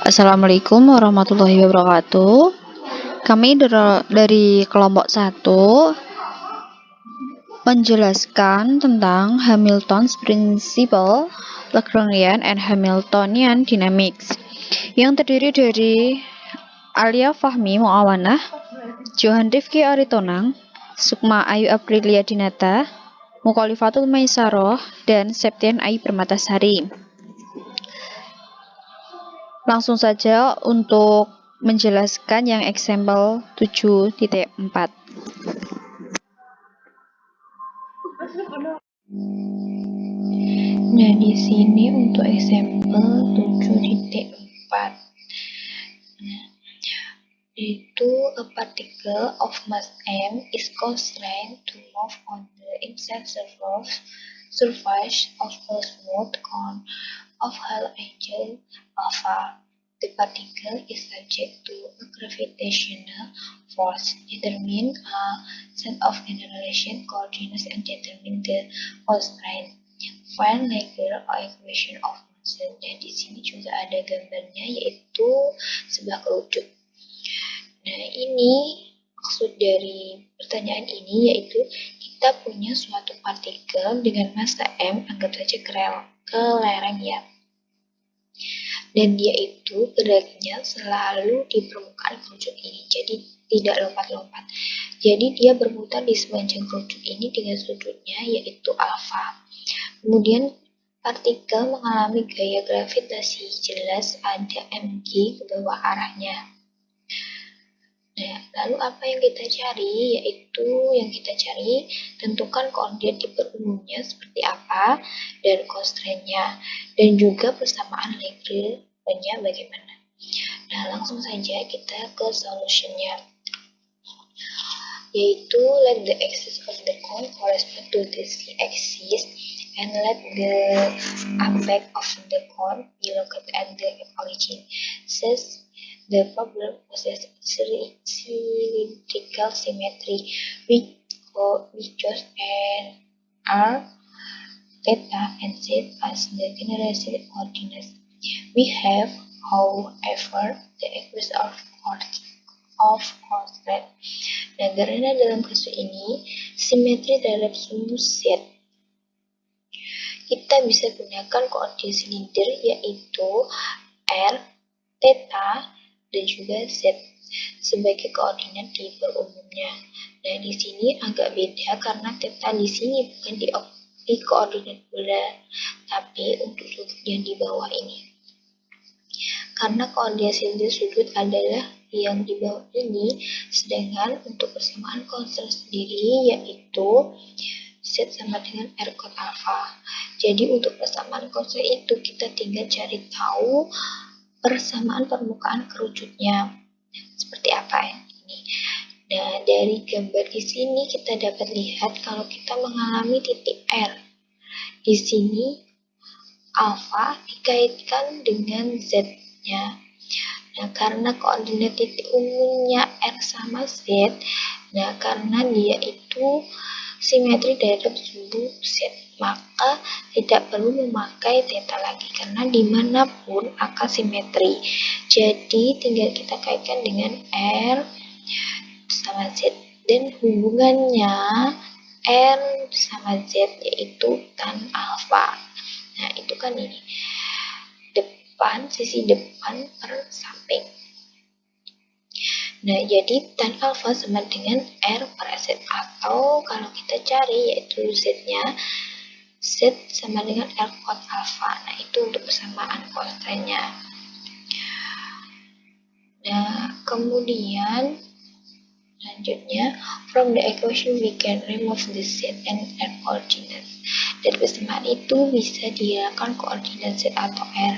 Assalamualaikum warahmatullahi wabarakatuh. Kami dari kelompok 1 menjelaskan tentang Hamilton's Principle, Lagrangian and Hamiltonian Dynamics, yang terdiri dari Alia Fahmi Muawanah, Johan Rifki Aritonang, Sukma Ayu Aprilia Dinata, Mukhalifatul Maisaroh, dan Septian Ayu Permatasari. Langsung saja untuk menjelaskan yang example 7.4. Nah, di sini untuk example 7.4. Itu a particle of mass m is constrained to move on the inside surface of a smooth cone of high angle alpha. The particle is subject to a gravitational force. Determine a set of generation coordinates and determine the constraint. Find Laguerre equation of motion. Dan di sini juga ada gambarnya, yaitu sebuah kerucut. Nah, ini maksud dari pertanyaan ini yaitu kita punya suatu partikel dengan massa m, anggap saja kelereng ya. Dan dia itu geraknya selalu di permukaan kerucut ini, jadi tidak lompat-lompat. Jadi dia berputar di sepanjang kerucut ini dengan sudutnya yaitu alfa. Kemudian partikel mengalami gaya gravitasi, jelas ada mg ke bawah arahnya. Nah, lalu apa yang kita cari? Yaitu yang kita cari, tentukan koordinat umumnya seperti apa dan constraint-nya, dan juga persamaan Laguerre-nya bagaimana. Nah, langsung saja kita ke solution-nya, yaitu let the axis of the cone correspond to the z-axis and let the apex of the cone be located at the origin. Since the problem possesses cylindrical symmetry, we chose and r, theta, and z as the generation coordinates. We have, however, the equation of constraint. Nah, karena dalam kasus ini simetri terhadap sumbu z, kita bisa gunakan koordinat silinder yaitu r, theta, dan juga z sebagai koordinat di berumumnya. Nah, di sini agak beda karena theta di sini bukan di koordinat bulat, tapi untuk sudut yang di bawah ini. Karena koordinat silinder sudut adalah yang di bawah ini, sedangkan untuk persamaan konstan sendiri yaitu z sama dengan r kot alfa. Jadi untuk persamaan konstan itu kita tinggal cari tahu persamaan permukaan kerucutnya seperti apa ya ini. Nah, dari gambar di sini kita dapat lihat kalau kita mengalami titik R. Di sini alfa dikaitkan dengan z-nya. Nah, karena koordinat titik umumnya R sama Z, nah karena dia itu simetri terhadap sumbu Z, maka tidak perlu memakai theta lagi karena dimanapun akan simetri. Jadi tinggal kita kaitkan dengan R sama Z, dan hubungannya R sama Z yaitu tan alfa. Nah, itu kan ini sisi depan per samping. Nah, jadi tan alfa sama dengan R per Z, atau kalau kita cari yaitu Z-nya, Z sama dengan R kot alfa. Nah, itu untuk persamaan konstannya. Nah, kemudian selanjutnya, from the equation we can remove the Z and R coordinates. Dari persamaan itu bisa dihilangkan koordinat Z atau R.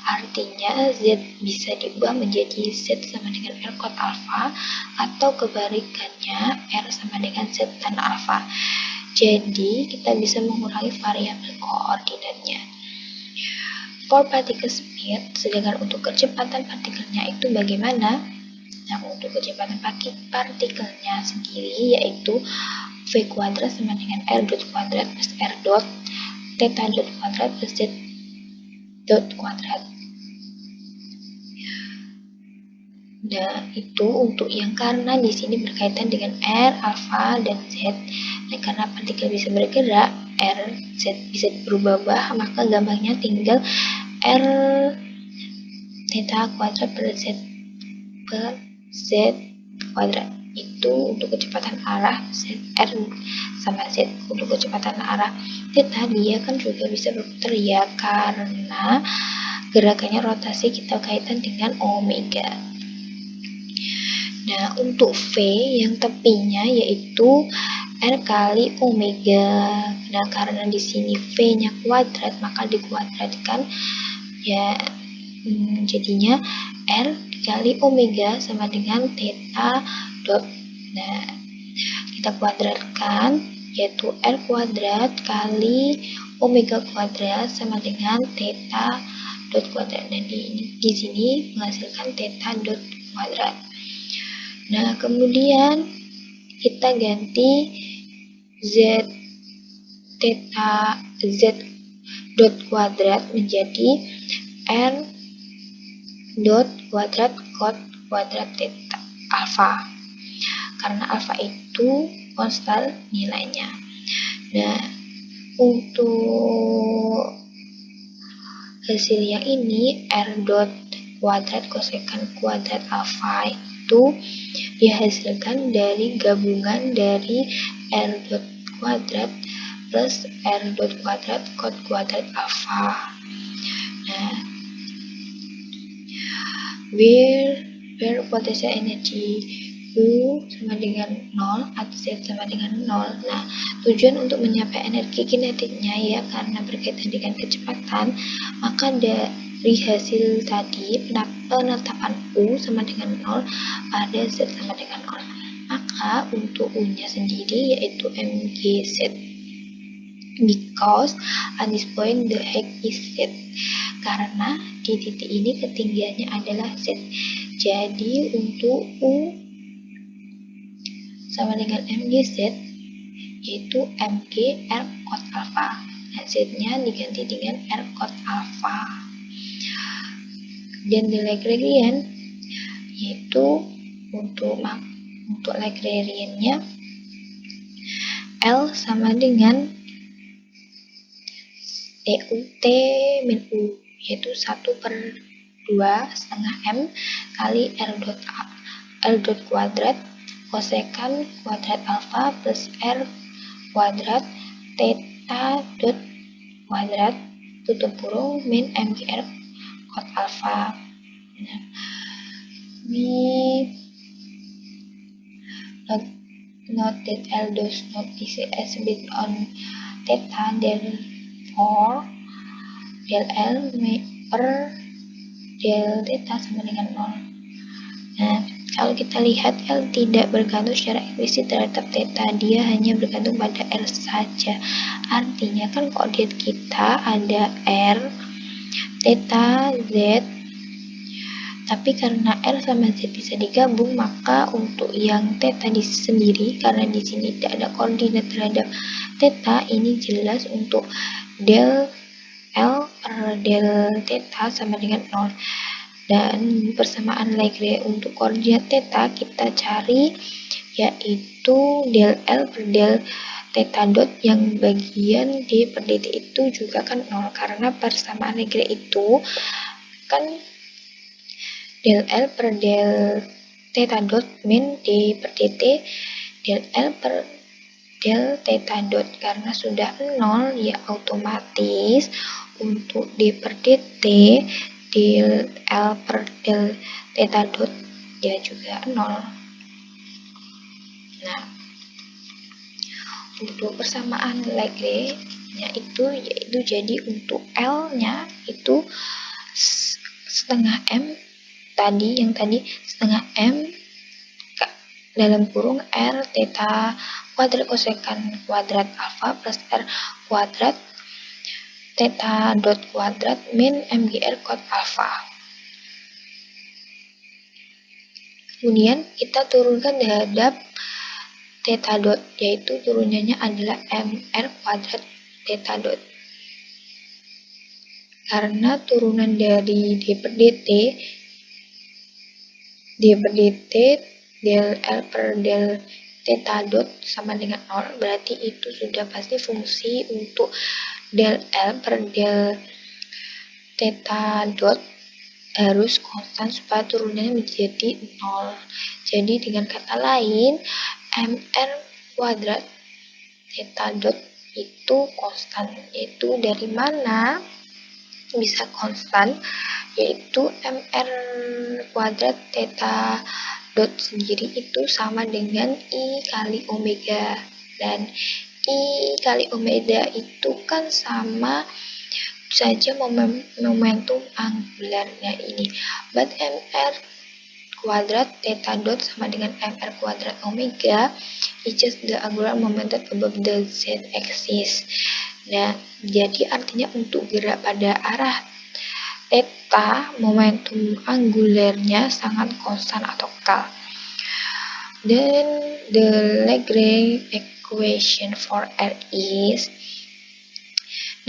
Artinya Z bisa diubah menjadi Z sama dengan R kot alfa, atau kebalikannya R sama dengan Z tan alfa. Jadi kita bisa mengurangi variabel koordinatnya. For particle speed, sedangkan untuk kecepatan partikelnya itu bagaimana? Nah, untuk kecepatan partikelnya sendiri yaitu V kuadrat sama dengan R dot kuadrat plus R dot theta dot kuadrat plus Z dot kuadrat. Nah, itu untuk yang karena di sini berkaitan dengan R, alfa, dan Z. Nah, karena partikel bisa bergerak, R, Z bisa berubah-ubah, maka gampangnya tinggal R theta kuadrat per Z kuadrat. Itu untuk kecepatan arah R sama Z. Untuk kecepatan arah theta, dia kan juga bisa berputar ya, karena gerakannya rotasi kita kaitan dengan omega. Nah, untuk V yang tepinya yaitu R kali omega. Nah, karena di sini V-nya kuadrat, maka dikuadratkan ya, jadinya R kali omega sama dengan theta dot. Nah, kita kuadratkan yaitu R kuadrat kali omega kuadrat sama dengan theta dot kuadrat. Dan di sini menghasilkan theta dot kuadrat. Nah, kemudian kita ganti Z theta Z dot kuadrat menjadi R dot kuadrat cot kuadrat theta alfa, karena alfa itu konstan nilainya. Nah, untuk hasil yang ini R dot kuadrat kosekan kuadrat alfa itu dihasilkan dari gabungan dari R dot kuadrat plus R dot kuadrat cot kuadrat alfa. Nah, where potential energy U sama dengan 0 atau Z sama dengan 0. Nah, tujuan untuk mencapai energi kinetiknya ya, karena berkaitan dengan kecepatan, maka dari hasil tadi penetapan U sama dengan 0 pada Z sama dengan 0. Maka untuk U-nya sendiri yaitu mgz, because at this point the height is Z. Karena di titik ini ketinggiannya adalah Z. Jadi untuk U sama dengan mgz yaitu mg R cos alpha. Nah, Z-nya diganti dengan R cos alpha. Dan di Lagrangian yaitu untuk Lagrangian-nya L sama dengan TUT min U, yaitu 1/2 M kali R dot kuadrat kosekan kuadrat alfa plus R kuadrat theta dot kuadrat tutup kurung min mgr cos alfa. Nah, we note that L does not exist based on theta, therefore del L per del theta sama dengan 0. Nah, kalau kita lihat L tidak bergantung secara eksplisit terhadap theta, dia hanya bergantung pada R saja. Artinya kan koordinat kita ada R, theta, Z, tapi karena R sama Z bisa digabung, maka untuk yang theta di sendiri, karena di sini tidak ada koordinat terhadap theta, ini jelas untuk del L per del theta sama dengan 0. Dan persamaan Lagrange untuk koordinat theta kita cari yaitu del L per del theta dot yang bagian D per dt itu juga kan 0, karena persamaan Lagrange itu kan del L per del theta dot min D per dt del L per del theta dot, karena sudah 0 ya otomatis untuk D per dt del L per del theta dot ya juga 0. Nah, untuk persamaan Lagrange nya itu yaitu jadi untuk L nya itu setengah M tadi, yang tadi setengah M dalam kurung R theta kuadrat kosekan kuadrat alfa plus R kuadrat theta dot kuadrat min mgr cos alpha. Kemudian kita turunkan terhadap theta dot, yaitu turunannya adalah mr kuadrat theta dot. karena turunan dari D per dt del L per del theta dot sama dengan 0, berarti itu sudah pasti fungsi untuk del L per del theta dot harus konstan supaya turunannya menjadi 0. Jadi dengan kata lain, mr kuadrat theta dot itu konstan. Itu dari mana bisa konstan? Yaitu mr kuadrat theta dot sendiri itu sama dengan I kali omega. Dan I kali omega itu kan sama saja momentum angularnya ini. But mr kuadrat theta dot sama dengan mr kuadrat omega is just the angular momentum above the z-axis. Nah, jadi artinya untuk gerak pada arah theta, momentum angularnya sangat konstan atau kekal. Then the Lagrange equation for R is,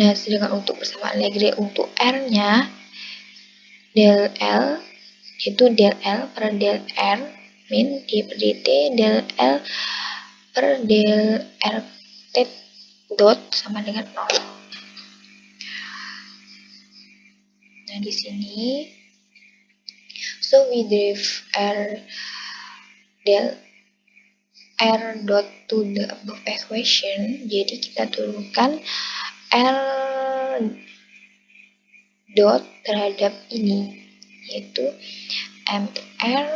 nah sedangkan untuk persamaan Lagrange untuk R-nya, del L itu del L per del R min d per dt del L per del R t dot sama dengan 0. Nah, di sini so we derive R del R dot to the above equation. Jadi kita turunkan R dot terhadap ini, yaitu mr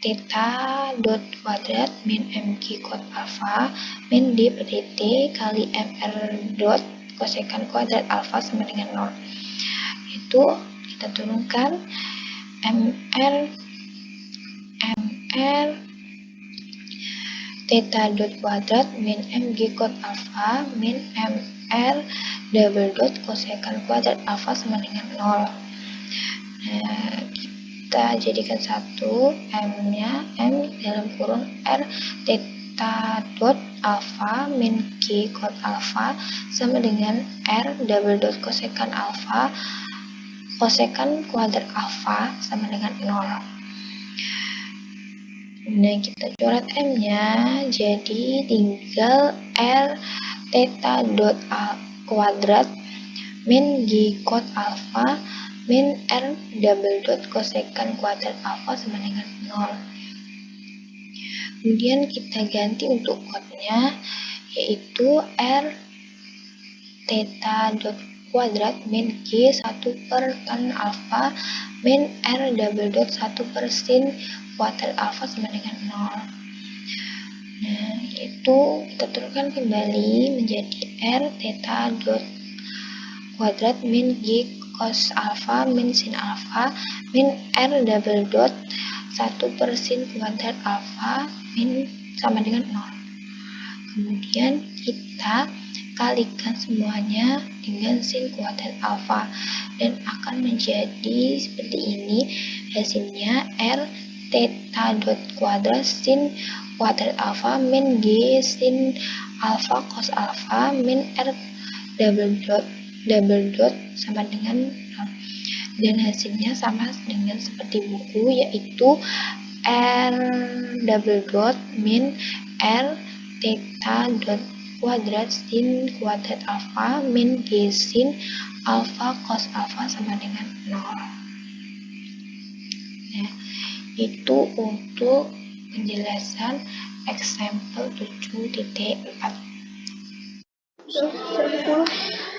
theta dot kuadrat min mg cos alpha min d per dt kali mr dot kosekan kuadrat alpha sama dengan 0. Itu kita turunkan mr theta dot kuadrat min mg cos alpha min mr double dot kosekan kuadrat alpha sama dengan 0. Nah, kita jadikan satu, m-nya m dalam kurung r theta dot alpha min g cos alpha sama dengan r double dot kosekan alpha kosekan kuadrat alpha sama dengan 0. Nah, kita coret m-nya, jadi tinggal r theta dot kuadrat min g cos alpha min r double dot kosekan kuadrat alpha sama dengan 0. Kemudian kita ganti untuk kodnya, yaitu r theta dot kuadrat min g 1 per tan alpha min r double dot 1 per sin kuadrat alpha sama dengan 0. Nah, itu kita turunkan kembali menjadi r theta dot kuadrat min g cos alpha min sin alpha min r double dot 1 per sin kuadrat alpha min sama dengan 0. Kemudian kita kalikan semuanya dengan sin kuadrat alpha dan akan menjadi seperti ini. Hasilnya r theta dot kuadrat sin kuadrat alpha min g sin alpha cos alpha min r double dot sama dengan 0. Dan hasilnya sama dengan seperti buku, yaitu r double dot min r theta dot kuadrat sin kuadrat alpha min g sin alpha cos alpha sama dengan 0. Nah, itu untuk penjelasan example 7.4.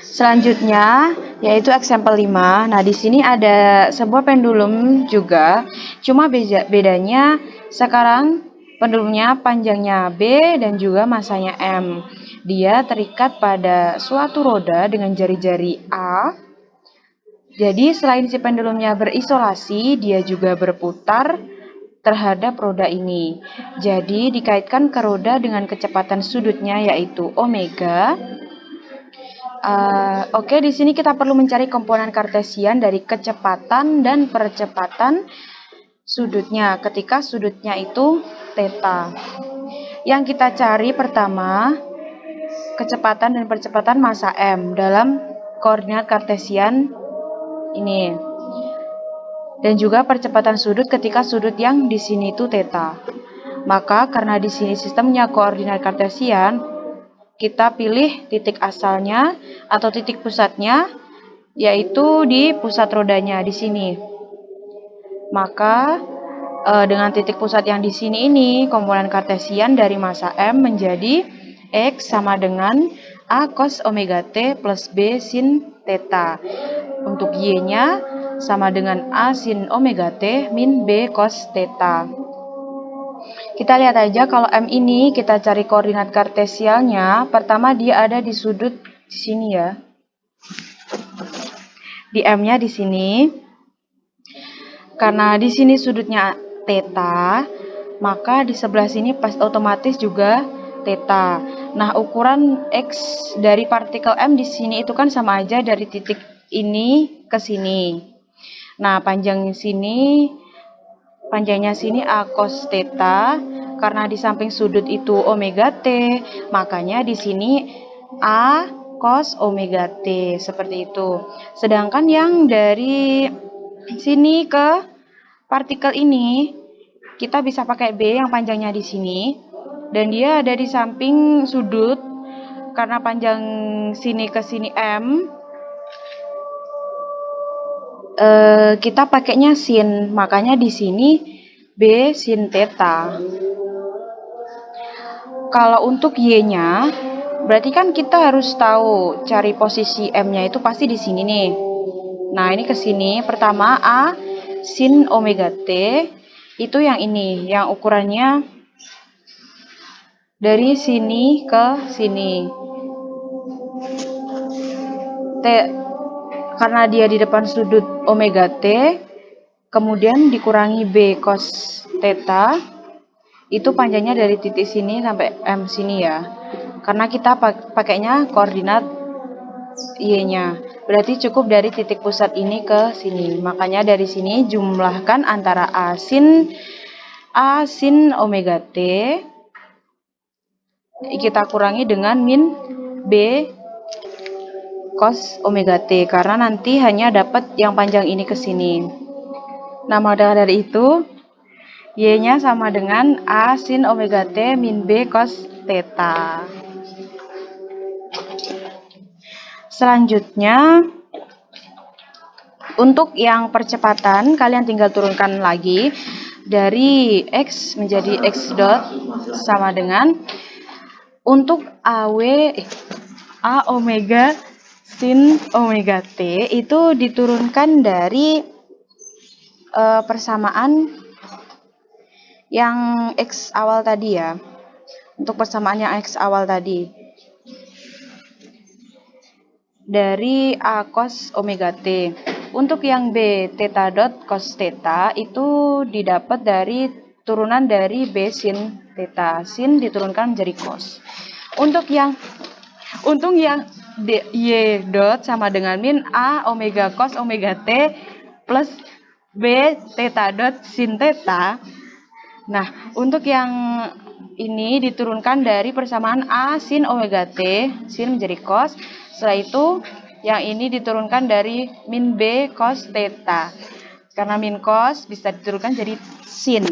Selanjutnya yaitu example 5. Nah, di sini ada sebuah pendulum juga. Cuma bedanya sekarang pendulumnya panjangnya B dan juga masanya M. Dia terikat pada suatu roda dengan jari-jari A. Jadi selain si pendulumnya berisolasi, dia juga berputar terhadap roda ini. Jadi dikaitkan ke roda dengan kecepatan sudutnya yaitu omega. Oke, di sini kita perlu mencari komponen kartesian dari kecepatan dan percepatan sudutnya ketika sudutnya itu theta. Yang kita cari pertama kecepatan dan percepatan massa m dalam koordinat kartesian ini. Dan juga percepatan sudut ketika sudut yang di sini itu theta. Maka karena di sini sistemnya koordinat kartesian, kita pilih titik asalnya atau titik pusatnya, yaitu di pusat rodanya di sini. Maka dengan titik pusat yang di sini ini, komponen kartesian dari massa M menjadi X sama dengan A cos omega T plus B sin theta. Untuk Y-nya sama dengan A sin omega T min B cos theta. Kita lihat aja kalau M ini kita cari koordinat kartesialnya. Pertama dia ada di sudut di sini ya. Di M-nya di sini. Karena di sini sudutnya theta, maka di sebelah sini pas otomatis juga theta. Nah, ukuran X dari partikel M di sini itu kan sama aja dari titik ini ke sini. Nah, panjangnya sini A cos theta, karena di samping sudut itu omega T, makanya di sini A cos omega T, seperti itu. Sedangkan yang dari sini ke partikel ini, kita bisa pakai B yang panjangnya di sini, dan dia ada di samping sudut, karena panjang sini ke sini M, kita pakainya sin, makanya di sini B sin theta. Kalau untuk Y-nya, berarti kan kita harus tahu cari posisi M-nya itu pasti di sini nih. Nah, ini ke sini. Pertama A sin omega T itu yang ini, yang ukurannya dari sini ke sini. T karena dia di depan sudut omega T, kemudian dikurangi B cos theta, itu panjangnya dari titik sini sampai M sini ya. Karena kita pakainya koordinat Y-nya. Berarti cukup dari titik pusat ini ke sini. Makanya dari sini jumlahkan antara A sin omega T kita kurangi dengan min B cos omega T, karena nanti hanya dapat yang panjang ini ke sini. Nah, maka dari itu Y-nya sama dengan A sin omega T min B cos theta. Selanjutnya, untuk yang percepatan, kalian tinggal turunkan lagi dari X menjadi X dot sama dengan untuk A omega sin omega T itu diturunkan dari persamaan yang X awal tadi ya. Untuk persamaan yang X awal tadi. Dari A cos omega T. Untuk yang B theta dot cos theta itu didapat dari turunan dari B sin theta. Sin diturunkan menjadi cos. Untuk yang Y dot sama dengan min A omega cos omega T plus B theta dot sin theta. Nah, untuk yang ini diturunkan dari persamaan A sin omega T, sin menjadi cos. Setelah itu, yang ini diturunkan dari min B cos theta. Karena min cos bisa diturunkan jadi sin.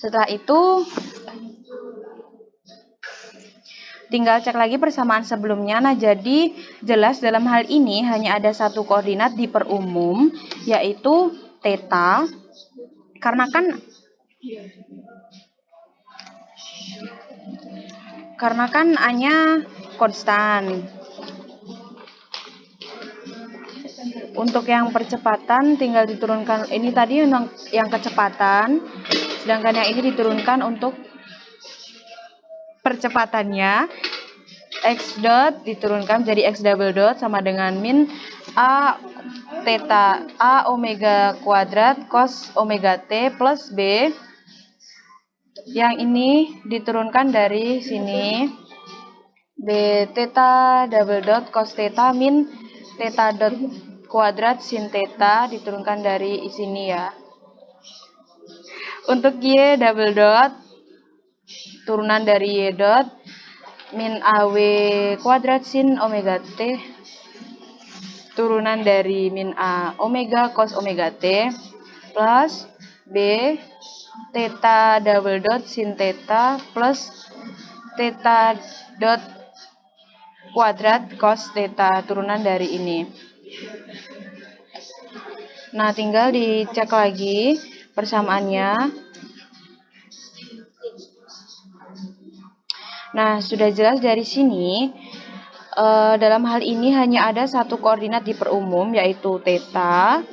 Setelah itu, tinggal cek lagi persamaan sebelumnya. Nah, jadi jelas dalam hal ini hanya ada satu koordinat diperumum, yaitu theta. Karena kan A-nya konstan. Untuk yang percepatan tinggal diturunkan, ini tadi yang kecepatan, sedangkan yang ini diturunkan untuk percepatannya. X dot diturunkan jadi X double dot sama dengan min A theta A omega kuadrat cos omega T plus B. Yang ini diturunkan dari sini B theta double dot cos theta min theta dot kuadrat sin theta diturunkan dari sini ya. Untuk Y double dot turunan dari Y dot min AW kuadrat sin omega T turunan dari min A omega cos omega T plus B theta double dot sin theta plus theta dot kuadrat cos theta turunan dari ini. Nah, tinggal dicek lagi persamaannya. Nah, sudah jelas dari sini, dalam hal ini hanya ada satu koordinat diperumum, yaitu theta,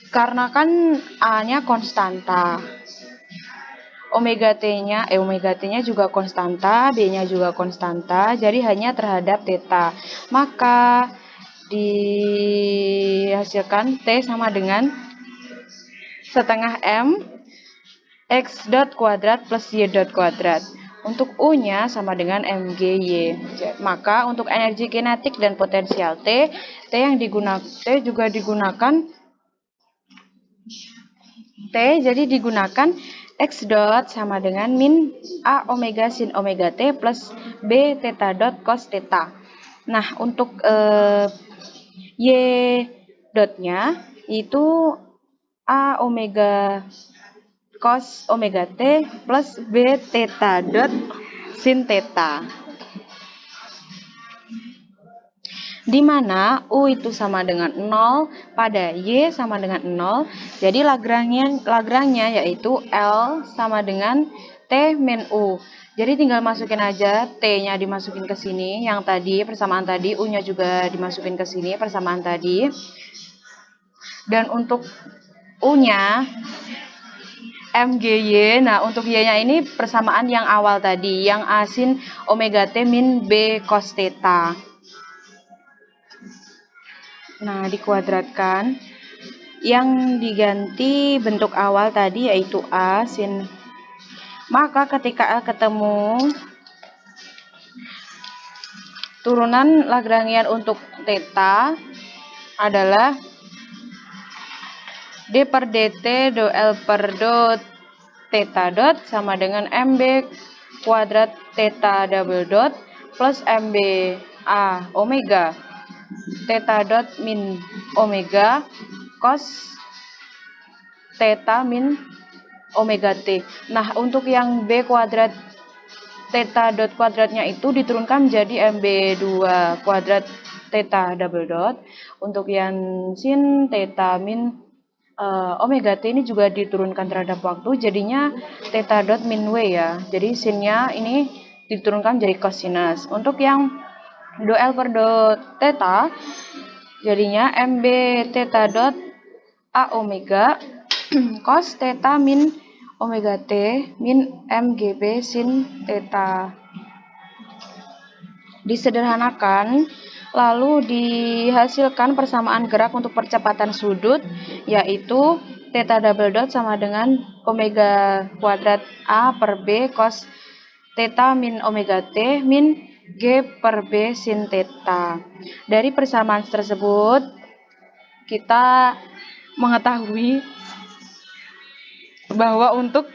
karena kan A-nya konstanta. Omega T-nya juga konstanta, B-nya juga konstanta, jadi hanya terhadap theta. Maka dihasilkan T sama dengan setengah M X dot kuadrat plus Y dot kuadrat. Untuk U-nya sama dengan MGY. Maka untuk energi kinetik dan potensial T juga digunakan T, jadi digunakan X dot sama dengan min A omega sin omega T plus B theta dot cos theta. Nah, untuk Y dotnya itu A omega cos omega T plus B theta dot sin theta. Di mana U itu sama dengan 0 pada Y sama dengan 0. Jadi Lagrange-nya yaitu L sama dengan T min U. Jadi tinggal masukin aja T-nya dimasukin ke sini yang tadi persamaan tadi, U-nya juga dimasukin ke sini persamaan tadi. Dan untuk U-nya MGY, nah untuk Y-nya ini persamaan yang awal tadi, yang A sin omega T min B cos theta. Nah, dikuadratkan. Yang diganti bentuk awal tadi yaitu A sin. Maka ketika A ketemu, turunan Lagrangian untuk theta adalah D per dt do L per do theta dot sama dengan MB kuadrat theta double dot plus MB A omega theta dot min omega cos theta min omega T. Nah, untuk yang B kuadrat theta dot kuadratnya itu diturunkan menjadi MB2 kuadrat theta double dot. Untuk yang sin theta min omega T ini juga diturunkan terhadap waktu, jadinya theta dot min W ya. Jadi sinnya ini diturunkan menjadi cosinus. Untuk yang do L per do theta jadinya MB theta dot A omega cos theta min omega T min MGB sin theta. Disederhanakan, lalu dihasilkan persamaan gerak untuk percepatan sudut, yaitu theta double dot sama dengan omega kuadrat A per B cos theta min omega T min G per B sin theta. Dari persamaan tersebut, kita mengetahui bahwa untuk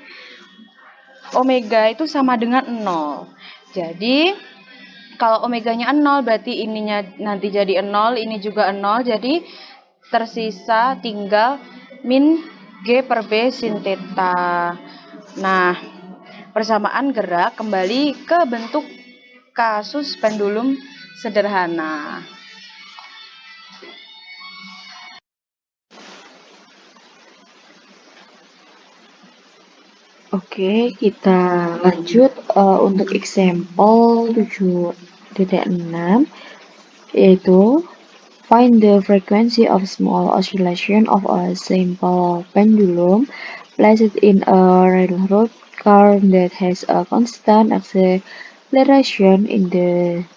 omega itu sama dengan 0. Jadi, kalau omeganya 0 berarti ininya nanti jadi 0, ini juga 0. Jadi, tersisa tinggal min G per B sin theta. Nah, persamaan gerak kembali ke bentuk kasus pendulum sederhana. Oke, kita lanjut untuk example 7.6, yaitu find the frequency of small oscillation of a simple pendulum placed in a railroad car that has a constant acceleration in the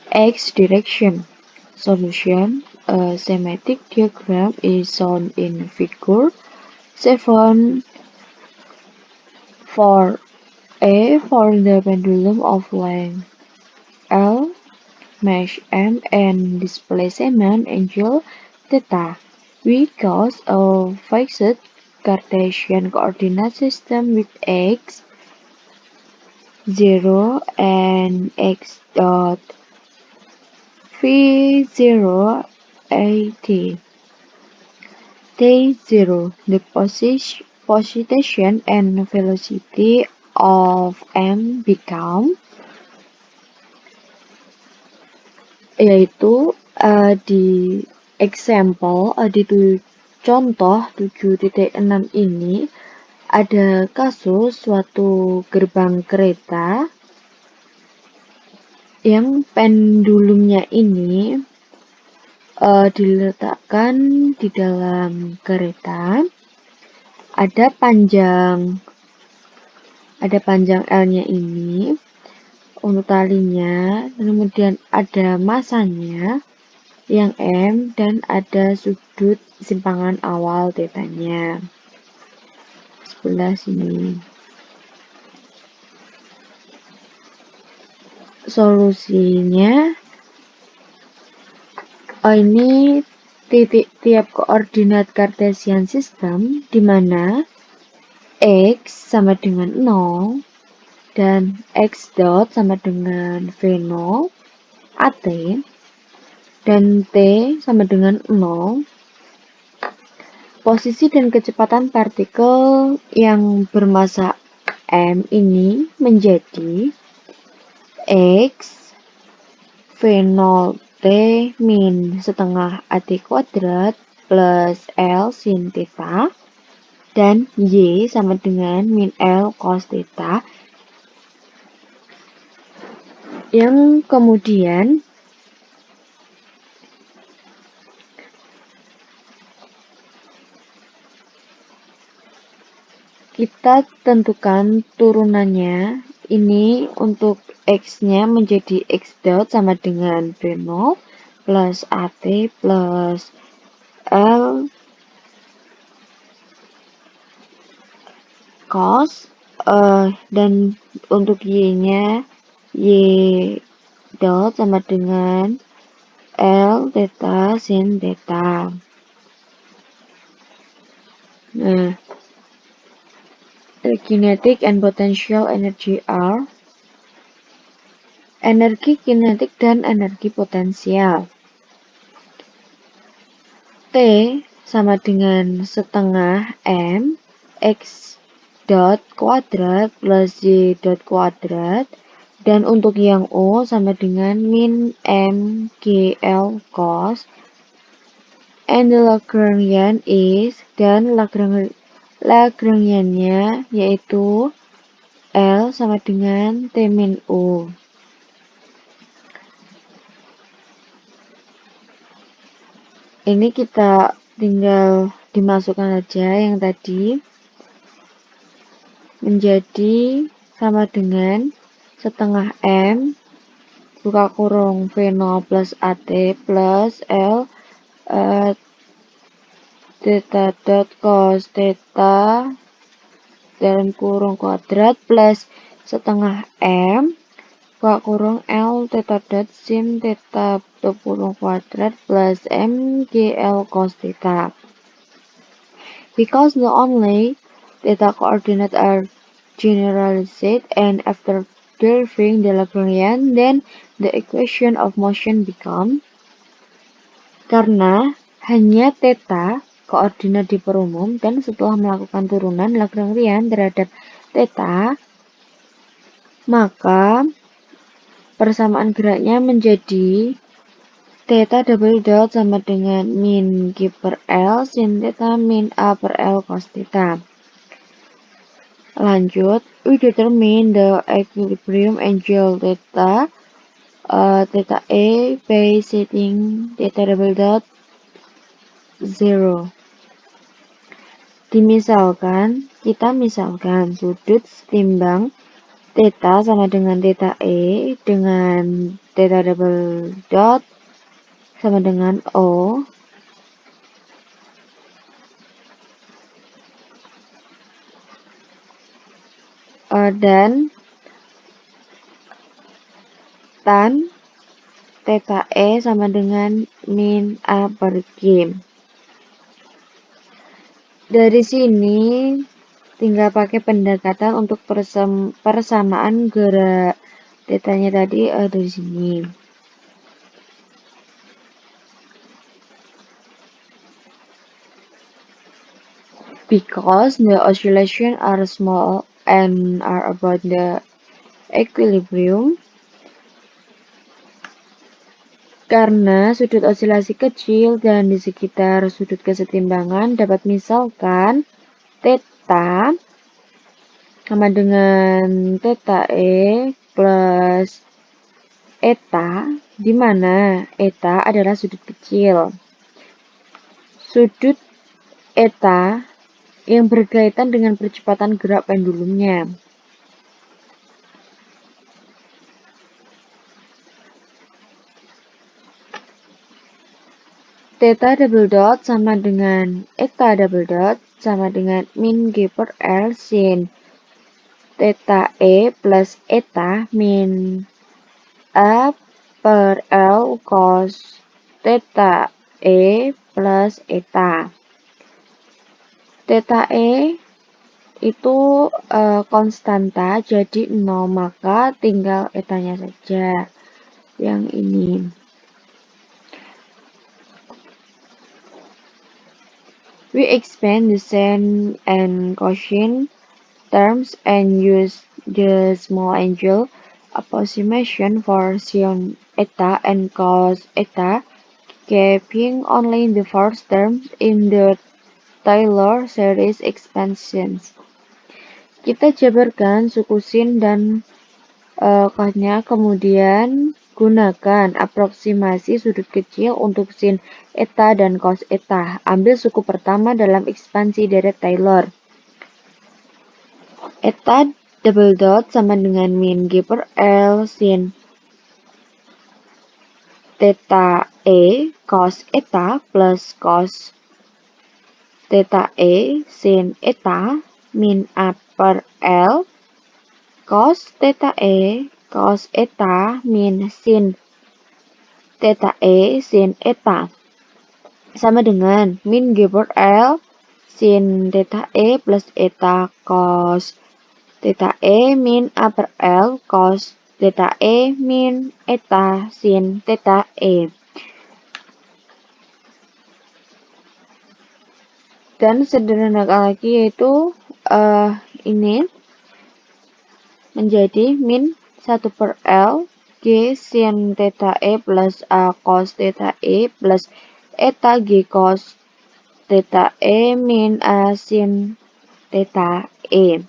x direction. Solution: a schematic diagram is shown in figure 7. For A, for the pendulum of length L, mesh M, and displacement angle theta, we chose a fixed Cartesian coordinate system with x, 0 and x dot v0 at t0. The position and velocity of m become, yaitu di example di contoh 7.6 ini ada kasus suatu gerbang kereta yang pendulumnya ini diletakkan di dalam kereta. Ada panjang L-nya ini untuk talinya, kemudian ada masanya yang M dan ada sudut simpangan awal tetanya sebelah sini. Solusinya ini tiap koordinat Cartesian system di mana X sama dengan 0 dan X dot sama dengan V0 AT dan T sama dengan 0. Posisi dan kecepatan partikel yang bermassa M ini menjadi X V0 T min setengah AT kuadrat plus L sin theta dan Y sama dengan min L cos theta, yang kemudian kita tentukan turunannya. Ini untuk X-nya menjadi X dot sama dengan V0 plus AT plus L cos, dan untuk Y-nya Y dot sama dengan L theta sin theta. Nah, the kinetic and potential energy are energi kinetik dan energi potensial. T sama dengan setengah M X dot kuadrat plus Y dot kuadrat, dan untuk yang O sama dengan min M G L cos, and the Lagrangian is, dan Lagrangiannya yaitu L sama dengan T min U. Ini kita tinggal dimasukkan aja yang tadi menjadi sama dengan setengah M buka kurung V0 plus AT plus L theta dot cos theta dalam kurung kuadrat plus setengah M buka kurung L theta dot sin theta kurung kuadrat plus M G L cos theta. Because the only theta coordinates are generalized, and after deriving the Lagrangian, then the equation of motion become, karena hanya theta koordinat diperumum dan setelah melakukan turunan Lagrangian terhadap theta, maka persamaan geraknya menjadi theta double dot sama dengan min G per L sin theta min A per L cos theta. Lanjut, we determine the equilibrium angle theta theta A by setting theta double dot 0. Kita misalkan sudut setimbang theta sama dengan theta E dengan theta double dot sama dengan O, dan tan theta E sama dengan min A per G. Dari sini tinggal pakai pendekatan untuk persamaan gerak tetanya tadi dari sini. Because the oscillations are small and are about the equilibrium, karena sudut osilasi kecil dan di sekitar sudut kesetimbangan dapat misalkan theta sama dengan theta E plus eta, di mana eta adalah sudut kecil. Sudut eta yang berkaitan dengan percepatan gerak pendulumnya. Theta double dot sama dengan eta double dot sama dengan min G per L sin theta E plus eta min A per L cos theta E plus eta. Theta E itu konstanta, jadi 0, maka tinggal etanya saja yang ini. We expand the sine and cosine terms and use the small angle approximation for sin eta and cos eta, keeping only the first term in the Taylor series expansions. Kita jabarkan suku sin dan cosnya, kemudian gunakan aproksimasi sudut kecil untuk sin eta dan cos eta. Ambil suku pertama dalam ekspansi deret Taylor. Eta double dot sama dengan min G per L sin theta E cos eta plus cos theta E sin eta min A per L cos theta E cos eta min sin theta E sin eta sama dengan min G per L sin theta E plus eta cos theta E min A per L cos theta E min eta sin theta E. Dan sederhanakan lagi yaitu ini menjadi min 1 per L G sin theta E plus A cos theta E plus eta G cos theta E min A sin theta E.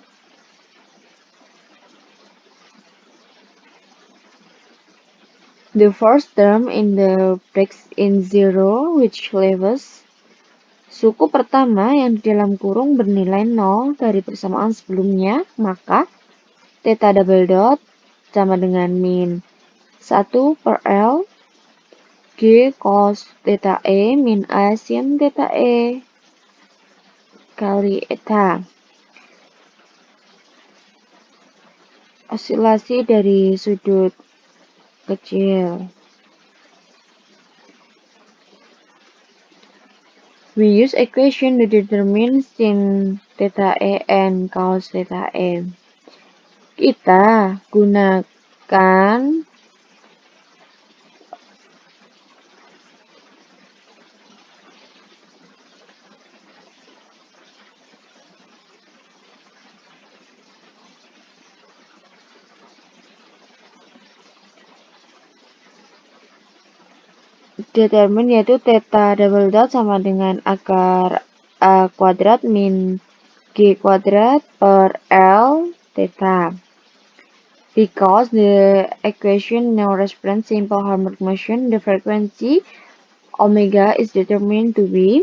The first term in the breaks in zero which leaves suku pertama yang di dalam kurung bernilai 0 dari persamaan sebelumnya, maka theta double dot sama dengan min 1 per L G cos theta E min A sin theta E kali eta. Osilasi dari sudut kecil. We use equation to determine sin theta E and cos theta E. Kita gunakan determin yaitu theta double dot sama dengan akar A kuadrat min G kuadrat per L theta. Because the equation now represents simple harmonic motion, the frequency omega is determined to be.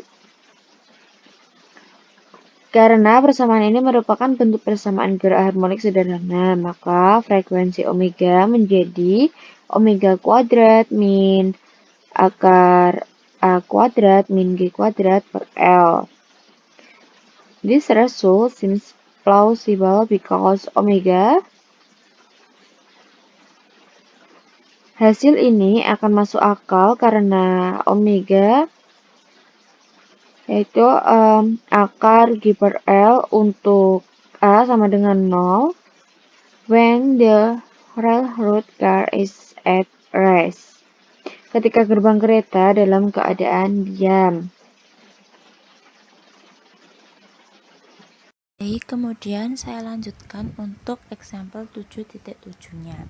Karena persamaan ini merupakan bentuk persamaan gerak harmonik sederhana, maka frekuensi omega menjadi omega kuadrat min akar A kuadrat min G kuadrat per L. This result seems plausible because omega. Hasil ini akan masuk akal karena omega yaitu akar G per L untuk A sama dengan 0 when the railroad car is at rest. Ketika gerbang kereta dalam keadaan diam. Baik, kemudian saya lanjutkan untuk example 7.7-nya.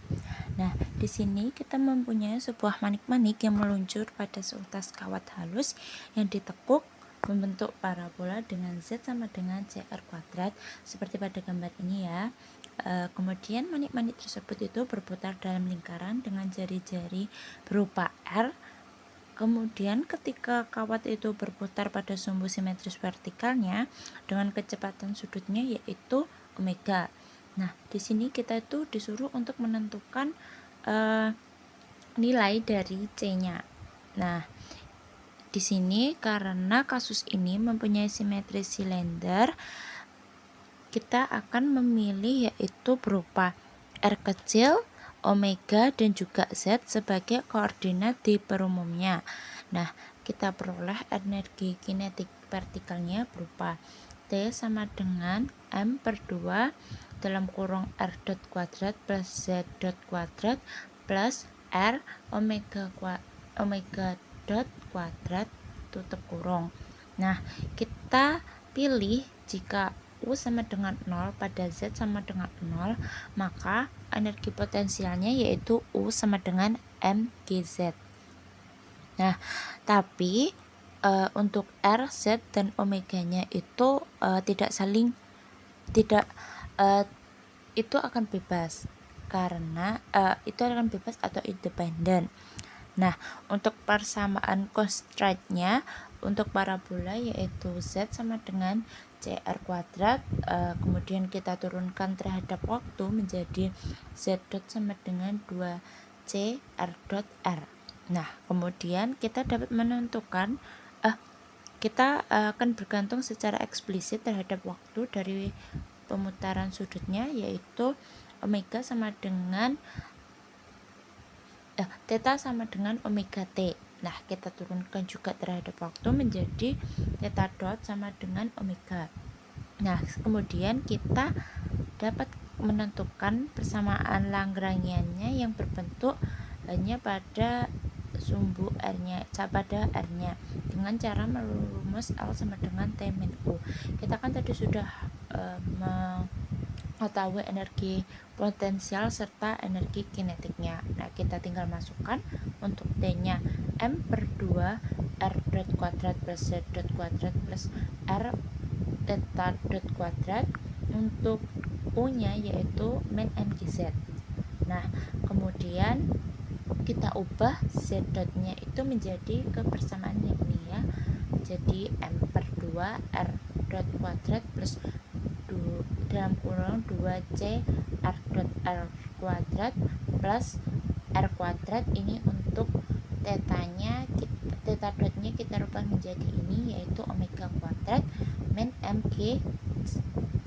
Nah, di sini kita mempunyai sebuah manik-manik yang meluncur pada seutas kawat halus yang ditekuk membentuk parabola dengan Z sama dengan CR kuadrat seperti pada gambar ini ya. Kemudian manik-manik tersebut itu berputar dalam lingkaran dengan jari-jari berupa R. Kemudian ketika kawat itu berputar pada sumbu simetris vertikalnya dengan kecepatan sudutnya yaitu omega. Nah, di sini kita itu disuruh untuk menentukan nilai dari C-nya. Nah, di sini karena kasus ini mempunyai simetri silinder, kita akan memilih yaitu berupa R kecil, omega, dan juga Z sebagai koordinat di perumumnya. Nah, kita peroleh energi kinetik vertikalnya berupa T sama dengan M per 2 dalam kurung R dot kuadrat plus Z dot kuadrat plus R omega dot kuadrat tutup kurung. Nah, kita pilih jika U sama dengan 0 pada Z sama dengan 0, maka energi potensialnya yaitu U sama dengan mgz. Nah, tapi untuk R, Z, dan omeganya itu itu akan bebas karena itu akan bebas atau independen. Nah, untuk persamaan constraint-nya untuk parabola yaitu Z sama dengan CR kuadrat, kemudian kita turunkan terhadap waktu menjadi Z dot sama dengan 2C R dot R. Nah, kemudian kita dapat menentukan kita akan bergantung secara eksplisit terhadap waktu dari pemutaran sudutnya yaitu omega sama dengan theta sama dengan omega T. Nah, kita turunkan juga terhadap waktu menjadi theta dot sama dengan omega. Nah, kemudian kita dapat menentukan persamaan Lagrangiannya yang berbentuk hanya pada sumbu R-nya, pada R-nya dengan cara merumus L sama dengan T min U. Kita kan tadi sudah mengetahui energi potensial serta energi kinetiknya. Nah, kita tinggal masukkan untuk T-nya M per 2 R dot kuadrat plus Z dot kuadrat plus R theta dot kuadrat, untuk U-nya yaitu min mgz. Nah, kemudian kita ubah Z dot-nya itu menjadi kebersamaan yang ini ya. Jadi M per 2 R dot kuadrat plus dalam kurung 2C R dot R kuadrat plus R kuadrat. Ini untuk theta dotnya kita rubah menjadi ini yaitu omega kuadrat min mg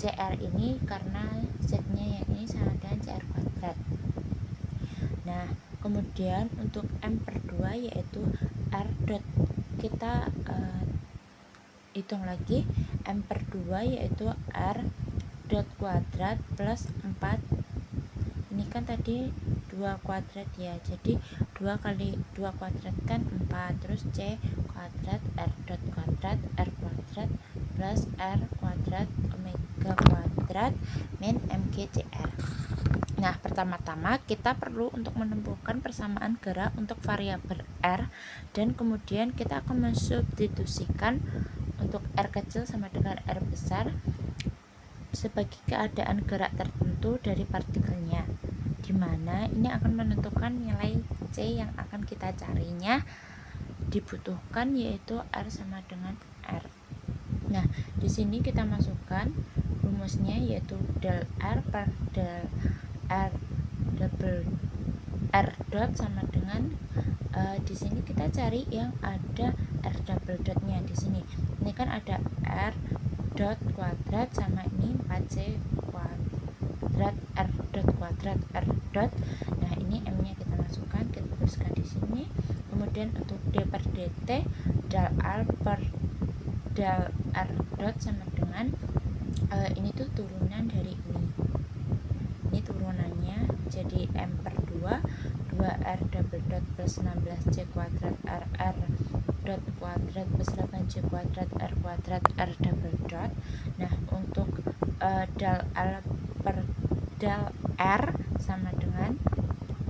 CR ini karena Z-nya yang ini sama dengan CR kuadrat. Nah, kemudian untuk M per 2 yaitu R dot, kita hitung lagi M per 2 yaitu R dot kuadrat plus 4, ini kan tadi 2 kuadrat ya, jadi 2 kali 2 kuadrat kan 4, terus C kuadrat R dot kuadrat R kuadrat plus R kuadrat omega kuadrat min mgcr. Nah, pertama-tama kita perlu untuk menemukan persamaan gerak untuk variabel R, dan kemudian kita akan mensubstitusikan untuk R kecil sama dengan R besar sebagai keadaan gerak tertentu dari partikelnya, di mana ini akan menentukan nilai C yang akan kita carinya dibutuhkan yaitu R sama dengan R. Nah, di sini kita masukkan rumusnya yaitu del R per del R double R dot sama dengan di sini kita cari yang ada R double dotnya di sini. Ini kan ada R dot kuadrat sama ini 4C kuadrat R dot kuadrat R dot. Nah, ini M-nya kita masukkan, kita tuliskan di sini. Kemudian untuk D per DT del R per del R dot sama dengan ini tuh turunan dari ini turunannya jadi M per 2R double dot plus 16C kuadrat RR dot kuadrat plus 8C kuadrat R kuadrat R double dot. Nah, untuk del L per del R sama dengan,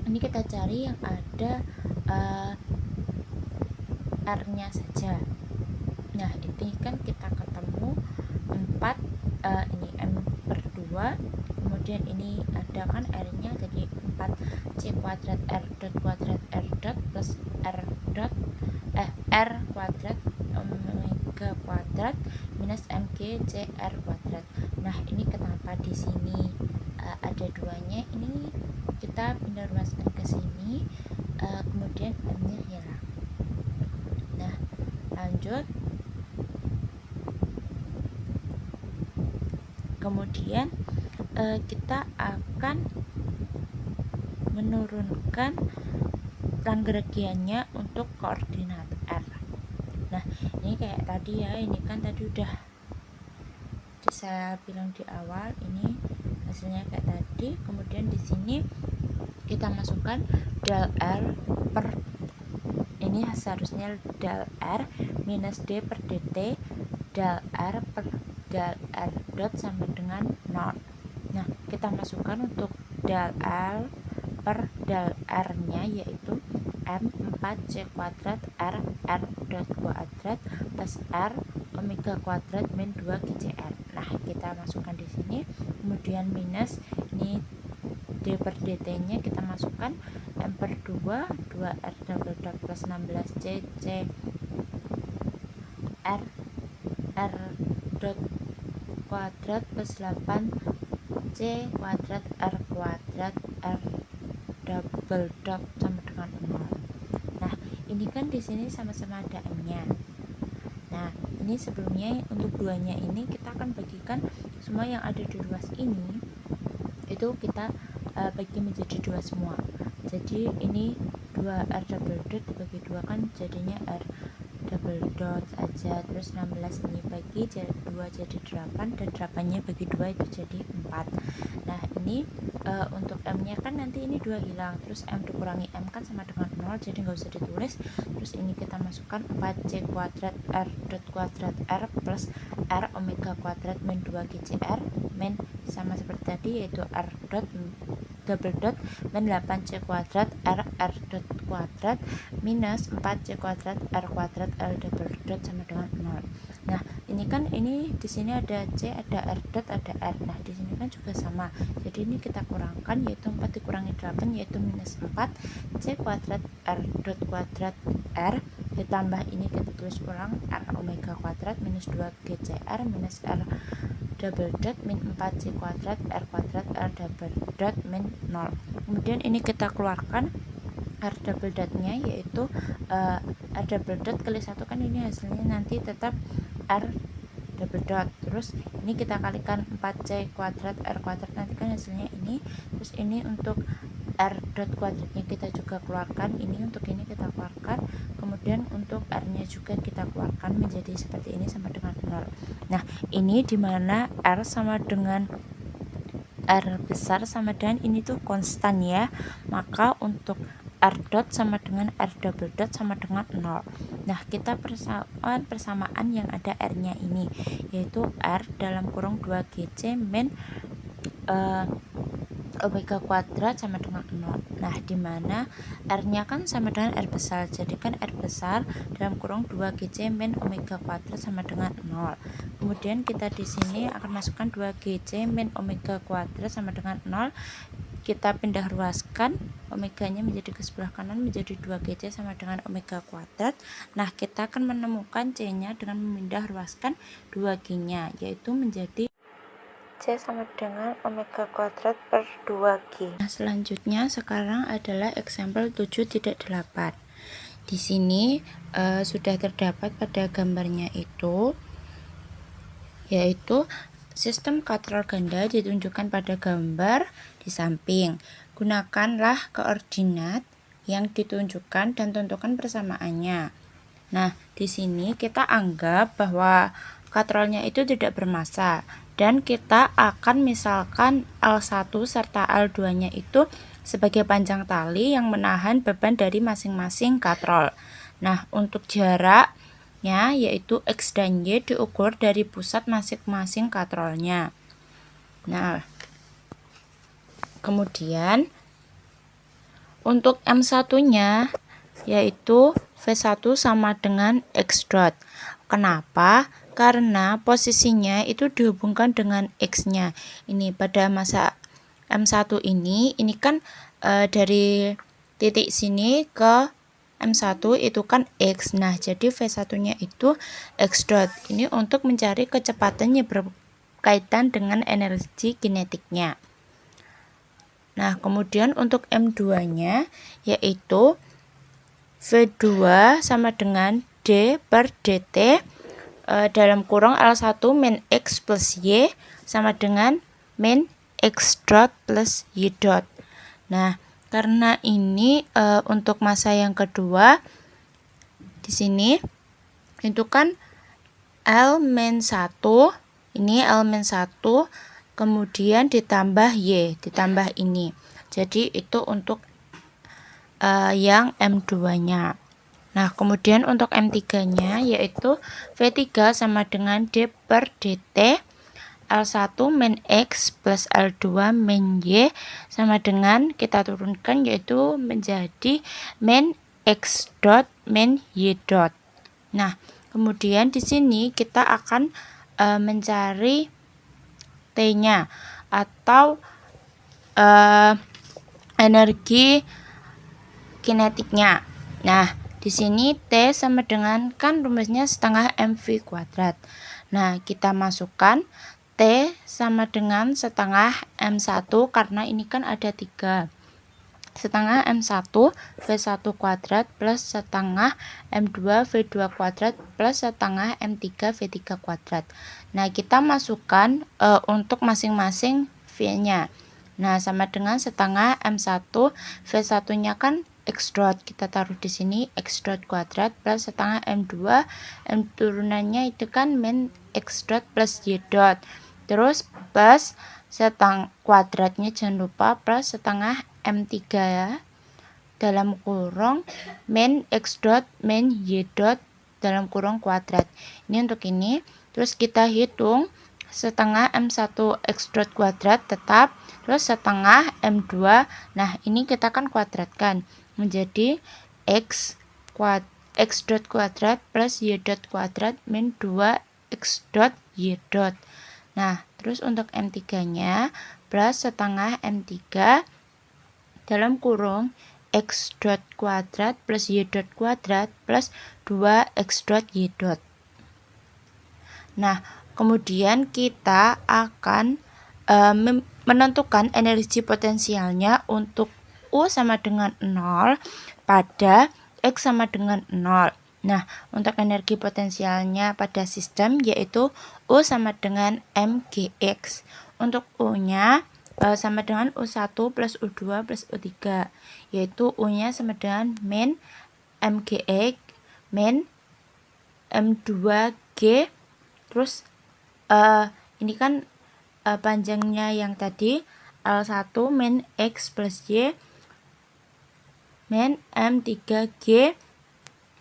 ini kita cari yang ada R nya saja. Nah, ini kan kita ketemu 4, ini M per 2, kemudian ini ada kan R nya jadi 4C kuadrat R dot kuadrat R dot plus R kuadrat omega kuadrat minus MG CR kuadrat. Nah, ini kenapa di sini ada duanya, ini kita pindah ruaskan ke sini, kemudian M nya hilang. Nah, lanjut, kemudian kita akan menurunkan Lagrangiannya untuk koordinat R. Nah, ini kayak tadi ya, ini kan tadi udah saya bilang di awal, ini hasilnya kayak tadi. Kemudian di sini kita masukkan del R per, ini seharusnya del R minus D per DT del R per del R dot sama dengan 0. Nah, kita masukkan untuk del L per del R nya yaitu M4C kuadrat R dot kuadrat plus R omega kuadrat min 2 GCR. Nah, kita masukkan di sini, kemudian minus ini D per DT nya kita masukkan M per 2 2R double dot plus 16C C R dot kuadrat plus 8C kuadrat R kuadrat R double dot sama dengan 0. Nah, ini kan di sini sama-sama ada M-nya. Nah, ini sebelumnya untuk duanya ini kita akan bagikan semua yang ada di ruas ini, itu kita bagi menjadi 2 semua. Jadi ini 2R double dot dibagi 2 kan jadinya R double dot aja, terus 16 ini bagi 2 jadi 8, dan 8 nya bagi 2 itu jadi 4. Nah, ini untuk M nya kan nanti ini 2 hilang, terus M dikurangi M kan sama dengan 0, jadi nggak usah ditulis. Terus ini kita masukkan 4C kuadrat R dot kuadrat R plus R omega kuadrat min 2 GCR min sama seperti tadi yaitu R dot double dot min 8C kuadrat R dot kuadrat minus 4C kuadrat R kuadrat L double dot sama dengan 0. Nah, ini kan ini di sini ada C, ada R dot, ada R. Nah, di sini kan juga sama. Jadi ini kita kurangkan, yaitu 4 dikurangi 8 yaitu minus 4 C kuadrat R dot kuadrat R ditambah ini kita tulis ulang R omega kuadrat minus 2 GCR minus R double dot min 4C kuadrat R kuadrat R double dot min 0. Kemudian ini kita keluarkan R double dot nya yaitu R double dot kali 1 kan ini hasilnya nanti tetap R double dot, terus ini kita kalikan 4C kuadrat R kuadrat nanti kan hasilnya ini, terus ini untuk R dot kuadratnya kita juga keluarkan, ini untuk ini kita keluarkan, kemudian untuk R nya juga kita keluarkan menjadi seperti ini sama dengan 0. Nah, ini dimana R sama dengan R besar sama dengan ini tuh konstan ya, maka untuk R dot sama dengan R double dot sama dengan 0. Nah, kita persamaan yang ada R nya ini yaitu R dalam kurung 2GC min omega kuadrat sama dengan 0. Nah, dimana R nya kan sama dengan R besar, jadi kan R besar dalam kurung 2GC min omega kuadrat sama dengan 0. Kemudian kita di sini akan masukkan 2GC min omega kuadrat sama dengan 0. Kita pindah ruaskan omeganya menjadi ke sebelah kanan menjadi 2GC sama dengan omega kuadrat. Nah, kita akan menemukan C nya dengan memindah ruaskan 2G nya yaitu menjadi C sama dengan omega kuadrat per 2G. Nah, selanjutnya sekarang adalah example 7.8. Di sini sudah terdapat pada gambarnya itu yaitu sistem katral ganda ditunjukkan pada gambar di samping. Gunakanlah koordinat yang ditunjukkan dan tentukan persamaannya. Nah, di sini kita anggap bahwa katralnya itu tidak bermassa dan kita akan misalkan L1 serta L2-nya itu sebagai panjang tali yang menahan beban dari masing-masing katrol. Nah, untuk jaraknya yaitu X dan Y diukur dari pusat masing-masing katrolnya. Nah, kemudian untuk M1-nya yaitu V1 sama dengan X dot. Kenapa? Karena posisinya itu dihubungkan dengan X-nya. Ini pada masa M1 ini kan dari titik sini ke M1 itu kan X. Nah, jadi V1-nya itu X dot. Ini untuk mencari kecepatan yang berkaitan dengan energi kinetiknya. Nah, kemudian untuk M2-nya yaitu V2 sama dengan D per DT dalam kurung L1 min X plus Y sama dengan min X dot plus Y dot. Nah, karena ini untuk masa yang kedua di sini itu kan L min 1, ini L min 1, kemudian ditambah Y, ditambah ini. Jadi itu untuk yang M2-nya. Nah, kemudian untuk M3-nya yaitu V3 sama dengan D per DT L1 min X plus L2 min Y sama dengan kita turunkan yaitu menjadi min X dot min Y dot. Nah, kemudian di sini kita akan mencari T-nya atau energi kinetiknya. Nah, di sini T sama dengan kan rumusnya setengah mv kuadrat. Nah, kita masukkan T sama dengan setengah M1 karena ini kan ada 3. Setengah M1 V1 kuadrat plus setengah M2 V2 kuadrat plus setengah M3 V3 kuadrat. Nah, kita masukkan untuk masing-masing V-nya. Nah, sama dengan setengah M1 V1-nya kan X dot, kita taruh di sini X dot kuadrat plus setengah M2, M turunannya itu kan min X dot plus Y dot, terus plus setengah kuadratnya jangan lupa plus setengah M3 ya, dalam kurung min X dot min Y dot dalam kurung kuadrat. Ini untuk ini, terus kita hitung setengah M1 X dot kuadrat tetap, terus setengah M2, nah ini kita kan kuadratkan menjadi X dot kuadrat plus Y dot kuadrat min 2 X dot Y dot. Nah, terus untuk M3-nya plus setengah M3 dalam kurung X dot kuadrat plus Y dot kuadrat plus 2 X dot Y dot. Nah, kemudian kita akan menentukan energi potensialnya untuk U sama dengan 0 pada X sama dengan 0. Nah, untuk energi potensialnya pada sistem yaitu U sama dengan mgx. Untuk U-nya sama dengan U1 plus U2 plus U3, yaitu U-nya sama dengan min mgx min M2G, terus ini kan panjangnya yang tadi L1 min X plus Y min M3G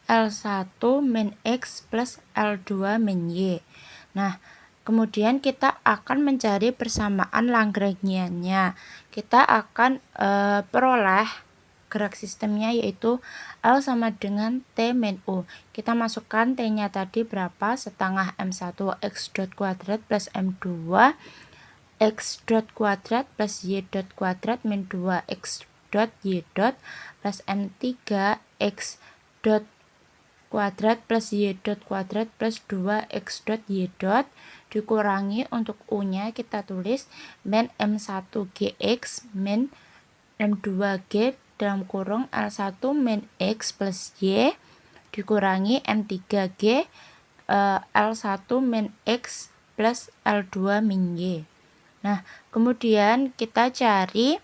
L1 min X plus L2 min Y. Nah, kemudian kita akan mencari persamaan Lagrangiannya. Kita akan peroleh gerak sistemnya yaitu L sama dengan T min U. Kita masukkan T-nya tadi berapa? Setengah M1 X dot kuadrat plus M2 X dot kuadrat plus Y dot kuadrat min 2 X dot Y dot plus M3 X dot kuadrat plus Y dot kuadrat plus 2 X dot Y dot dikurangi untuk U-nya kita tulis min M1GX min M2G dalam kurung L1 min X plus Y dikurangi M3G L1 min X plus L2 min Y. Nah, kemudian kita cari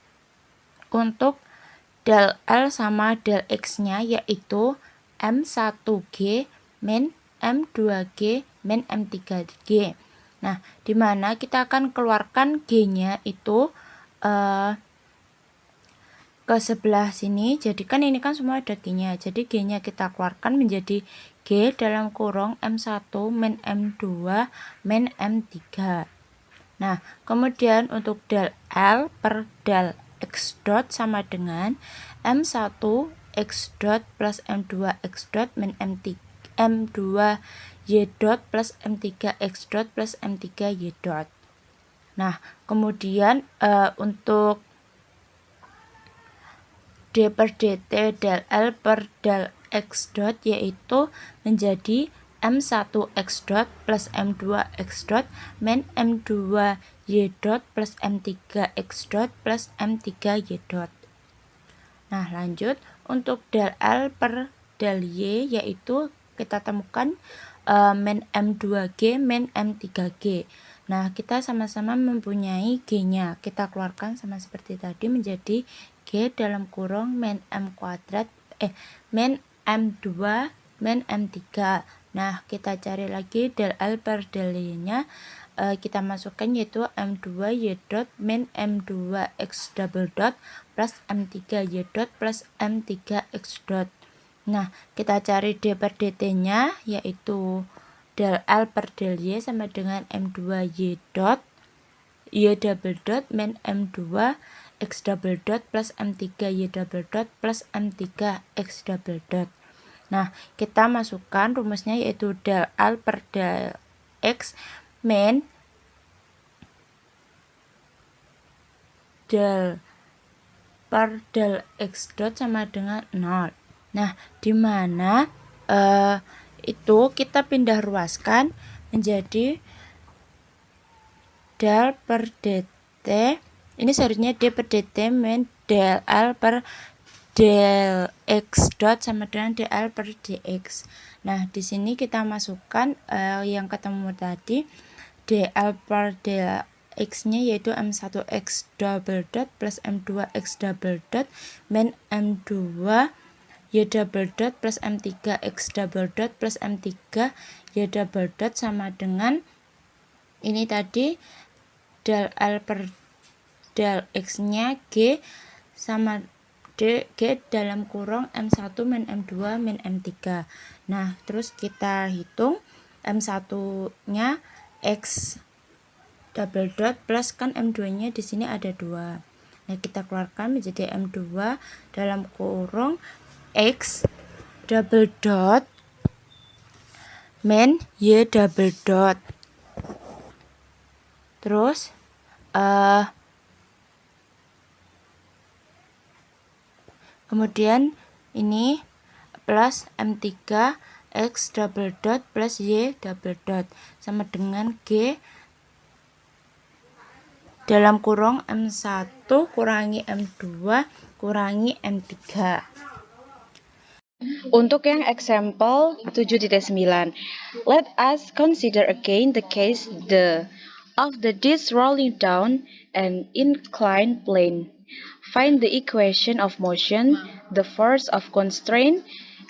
untuk del L sama del X-nya yaitu M1G min M2G min M3G. Nah, dimana kita akan keluarkan G-nya itu ke sebelah sini. Jadi kan ini kan semua ada G-nya. Jadi G-nya kita keluarkan menjadi G dalam kurung M1 min M2 min M3. Nah, kemudian untuk del L per del X dot sama dengan M1 X dot plus M2 X dot min M2 Y dot plus M3 X dot plus M3 Y dot. Nah, kemudian untuk D per DT del L per del X dot yaitu menjadi M1 X dot plus M2 X dot min M2 Y dot plus M3 X dot plus M3 Y dot. Nah, lanjut untuk del L per del Y yaitu kita temukan min M2G min M3G. Nah, kita sama-sama mempunyai G-nya. Kita keluarkan sama seperti tadi menjadi G dalam kurung min M kuadrat min M2 min M3. Nah, kita cari lagi del L per del Y-nya. Kita masukkan yaitu M2 Y dot min M2 X double dot plus M3 Y dot plus M3 X dot. Nah, kita cari D per DT-nya yaitu del L per del Y sama dengan M2 Y dot Y double dot min M2 X double dot plus M3 Y double dot plus M3 X double dot. Nah, kita masukkan rumusnya yaitu del L per del X min del per del X dot sama dengan 0. Nah, dimana itu kita pindah ruaskan menjadi del per dt. Ini seharusnya D per dt min del L per del X dot sama dengan dl per dx. Nah, di sini kita masukkan yang ketemu tadi dl per del X-nya yaitu M1 X double dot plus M2 X double dot min M2 Y double dot plus M3 X double dot plus M3 Y double dot sama dengan ini tadi del L per del X-nya G sama G dalam kurung M1 min M2 min M3. Nah, terus kita hitung M1-nya X double dot plus kan M2-nya di sini ada 2. Nah, kita keluarkan menjadi M2 dalam kurung X double dot min Y double dot. Terus kemudian ini plus M3 X double dot plus Y double dot sama dengan G dalam kurung M1 kurangi M2 kurangi M3. Untuk yang example 7.9, let us consider again the case of the disc rolling down an inclined plane. Find the equation of motion, the force of constraint,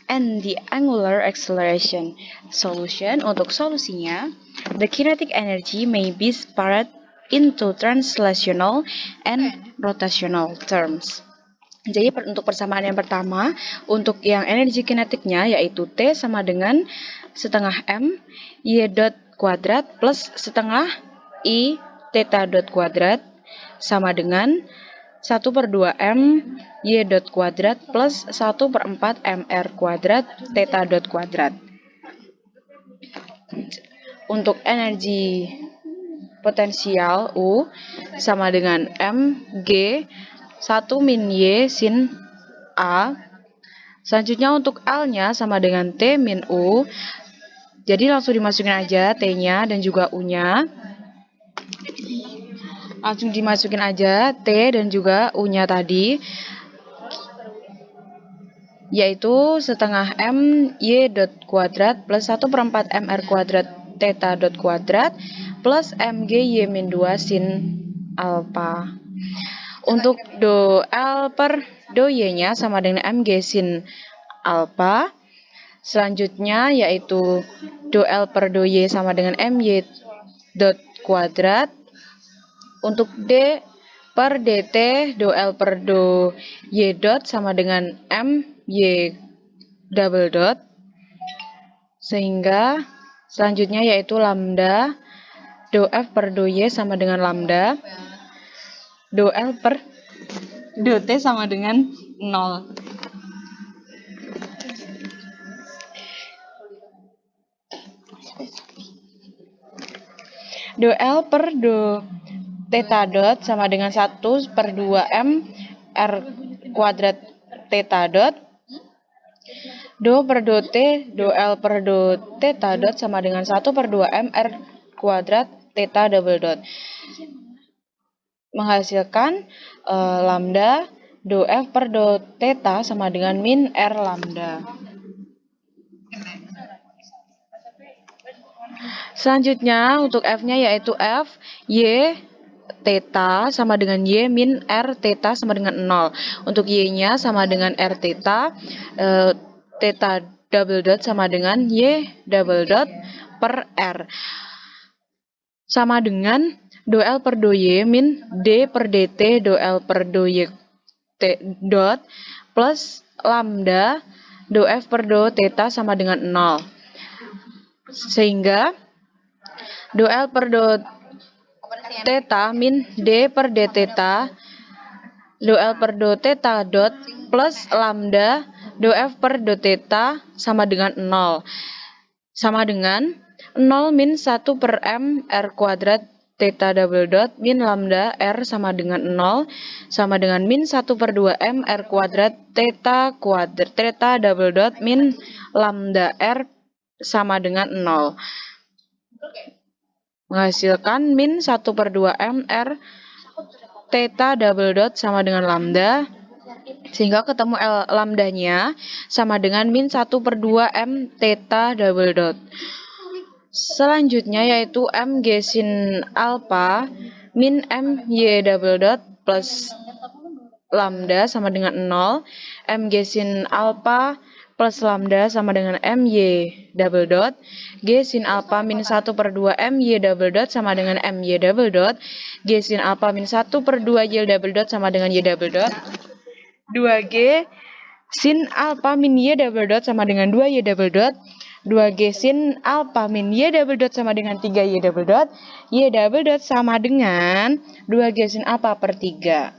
and the angular acceleration. Solution, untuk solusinya, the kinetic energy may be separated into translational and rotational terms. Jadi untuk persamaan yang pertama, untuk yang energi kinetiknya yaitu T sama dengan setengah M Y dot kuadrat plus setengah I theta dot kuadrat sama dengan 1/2 M Y dot kuadrat plus 1/4 MR kuadrat theta dot kuadrat. Untuk energi potensial U sama dengan MG 1 min Y sin A. Selanjutnya untuk L-nya sama dengan T min U. Jadi langsung dimasukin aja T-nya dan juga U-nya. Langsung dimasukin aja T dan juga U-nya tadi. Yaitu setengah M Y dot kuadrat plus 1/4 MR kuadrat theta dot kuadrat plus MG Y min 2 sin alpha. Untuk do L per do Y-nya sama dengan MG sin alpha. Selanjutnya yaitu do L per do Y sama dengan MY dot kuadrat. Untuk D per dt do L per do Y dot sama dengan M Y double dot. Sehingga selanjutnya yaitu lambda do F per do Y sama dengan lambda do L per do T sama dengan 0. Do L per do theta dot sama dengan 1 per 2 M R kuadrat theta dot. Do per do T, do L per do theta dot sama dengan 1 per 2 M R kuadrat theta double dot. Menghasilkan lambda do F per do theta sama dengan min R lambda. Selanjutnya untuk F-nya yaitu F Y theta sama dengan Y min R theta sama dengan 0. Untuk Y-nya sama dengan R theta, theta double dot sama dengan Y double dot per R. Sama dengan do L per do Y min D per DT do L per do Y T dot plus lambda do F per do theta sama dengan 0. Sehingga do L per do theta min D per D theta do L per do theta dot plus lambda do F per do theta sama dengan 0. Sama dengan 0 min 1 per M R kuadrat theta double dot min lambda R sama dengan 0 sama dengan min 1 per 2 M R kuadrat theta double dot min lambda R sama dengan 0. Menghasilkan min 1 per 2 M R theta double dot sama dengan lambda. Sehingga ketemu lambdanya sama dengan min 1 per 2 M theta double dot. Selanjutnya yaitu M G sin alpha min M Y double dot plus lambda sama dengan 0. M G sin alpha plus lambda sama dengan M Y double dot. G sin alpha min 1 per 2 M Y double dot sama dengan M Y double dot. G sin alpha min 1 per 2 Y double dot sama dengan Y double dot. 2G sin alpha min Y double dot sama dengan 2Y double dot. 2G sin alpha min Y double dot sama dengan 3Y double dot. Y double dot sama dengan 2G sin alpha per 3.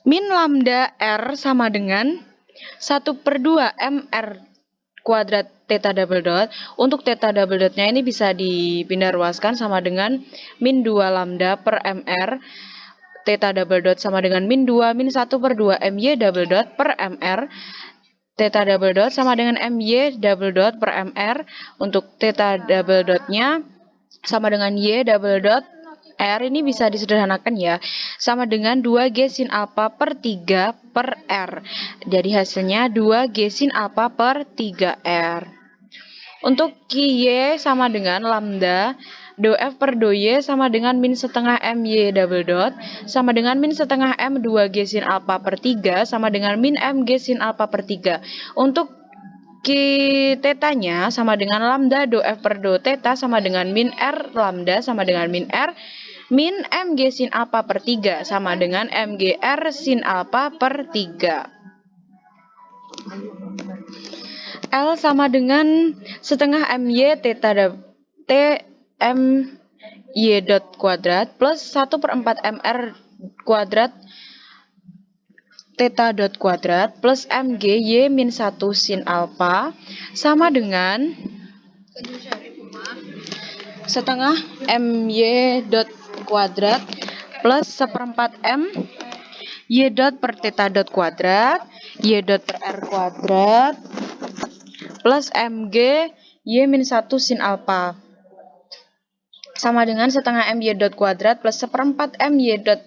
Min lambda R sama dengan 1 per 2 MR kuadrat theta double dot. Untuk theta double dotnya ini bisa dipindah ruaskan sama dengan min 2 lambda per MR. Theta double dot sama dengan min 2 min 1 per 2 MY double dot per MR. Theta double dot sama dengan MY double dot per MR. Untuk theta double dotnya sama dengan Y double dot R, ini bisa disederhanakan ya, sama dengan 2G sin alpha per 3 per R. Jadi hasilnya 2G sin alpha per 3R. Untuk Y sama dengan lambda do F per do Y sama dengan min setengah MY double dot sama dengan min setengah M 2G sin alpha per 3 sama dengan min MG sin alpha per 3. Untuk tetanya sama dengan lambda do F per do theta sama dengan min R lambda sama dengan min R min MG sin alpha per 3 sama dengan MGR sin alpha per 3. L sama dengan setengah MY theta T M Y dot kuadrat plus 1 per 4 MR kuadrat theta dot kuadrat plus MG Y min 1 sin alpha sama dengan setengah MY dot kuadrat plus 1/4 M Y dot per theta dot kuadrat Y dot per R kuadrat plus MG Y min 1 sin alpha sama dengan setengah MY dot kuadrat plus 1/4 MY dot